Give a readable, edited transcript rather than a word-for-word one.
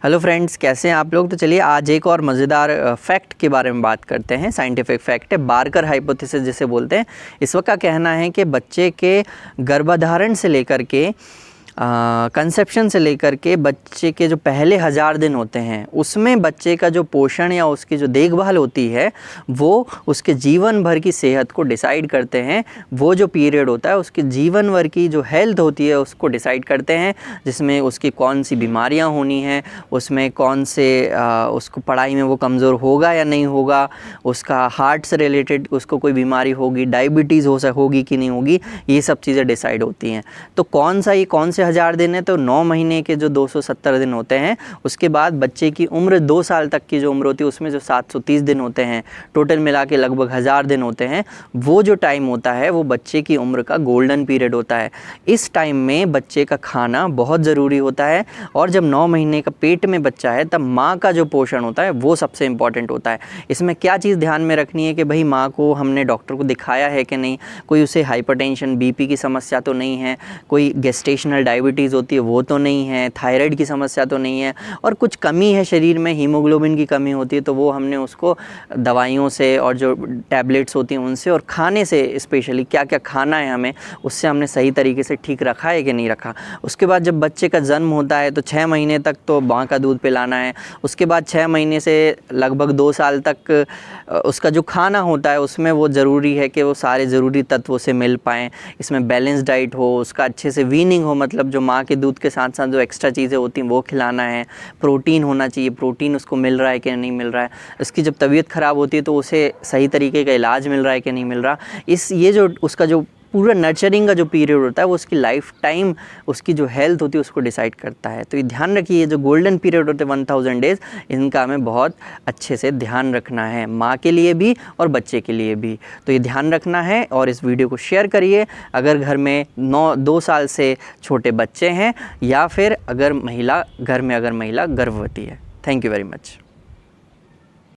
Hello friends, कैसे हैं आप लोग। तो चलिए आज एक और मज़ेदार फैक्ट के बारे में बात करते हैं। साइंटिफिक फैक्ट है, बार्कर हाइपोथेसिस जिसे बोलते हैं। इस वक्त का कहना है कि बच्चे के गर्भधारण से लेकर के कंसेप्शन से लेकर के बच्चे के जो पहले 1000 दिन होते हैं उसमें बच्चे का जो पोषण या उसकी जो देखभाल होती है वो उसके जीवन भर की सेहत को डिसाइड करते हैं। वो जो पीरियड होता है उसके जीवन भर की जो हेल्थ होती है उसको डिसाइड करते हैं, जिसमें उसकी कौन सी बीमारियां होनी हैं, उसमें कौन से उसको पढ़ाई में वो कमज़ोर होगा या नहीं होगा, उसका हार्ट से रिलेटेड उसको कोई बीमारी होगी, डायबिटीज़ होगी कि नहीं होगी, ये सब चीज़ें डिसाइड होती हैं। तो कौन से 1000 दिन है, तो 9 महीने के जो 270 दिन होते हैं, उसके बाद बच्चे की उम्र 2 साल तक की जो उम्र होती है उसमें जो 730 दिन होते हैं, टोटल मिला के लगभग 1000 दिन होते हैं। वो जो टाइम होता है वो बच्चे की उम्र का गोल्डन पीरियड होता है। इस टाइम में बच्चे का खाना बहुत ज़रूरी होता है और जब 9 महीने का पेट में बच्चा है तब माँ का जो पोषण होता है वो सबसे इम्पॉर्टेंट होता है। इसमें क्या चीज़ ध्यान में रखनी है कि भाई माँ को हमने डॉक्टर को दिखाया है कि नहीं, कोई उसे हाइपरटेंशन बीपी की समस्या तो नहीं है, कोई गेस्टेशनल डायबिटीज़ होती है वो तो नहीं है, थायराइड की समस्या तो नहीं है, और कुछ कमी है शरीर में, हीमोग्लोबिन की कमी होती है, तो वो हमने उसको दवाइयों से और जो टैबलेट्स होती हैं उनसे और खाने से, स्पेशली क्या क्या खाना है हमें, उससे हमने सही तरीके से ठीक रखा है कि नहीं रखा। उसके बाद जब बच्चे का जन्म होता है तो 6 महीने तक तो माँ का दूध पिलाना है। उसके बाद 6 महीने से लगभग 2 साल तक उसका जो खाना होता है उसमें वो ज़रूरी है कि वो सारे ज़रूरी तत्व उसे मिल पाएँ, इसमें बैलेंस डाइट हो, उसका अच्छे से वीनिंग हो, मतलब जो माँ के दूध के साथ साथ जो एक्स्ट्रा चीज़ें होती हैं वो खिलाना है। प्रोटीन होना चाहिए, प्रोटीन उसको मिल रहा है कि नहीं मिल रहा है। इसकी जब तबीयत ख़राब होती है तो उसे सही तरीके का इलाज मिल रहा है कि नहीं मिल रहा। ये जो उसका जो पूरा नर्चरिंग का जो पीरियड होता है वो उसकी लाइफ टाइम उसकी जो हेल्थ होती है उसको डिसाइड करता है। तो ये ध्यान रखिए, जो गोल्डन पीरियड होते हैं 1000 डेज़, इनका हमें बहुत अच्छे से ध्यान रखना है, माँ के लिए भी और बच्चे के लिए भी। तो ये ध्यान रखना है और इस वीडियो को शेयर करिए अगर घर में 2 साल से छोटे बच्चे हैं या फिर अगर महिला गर्भवती है। Thank you very much.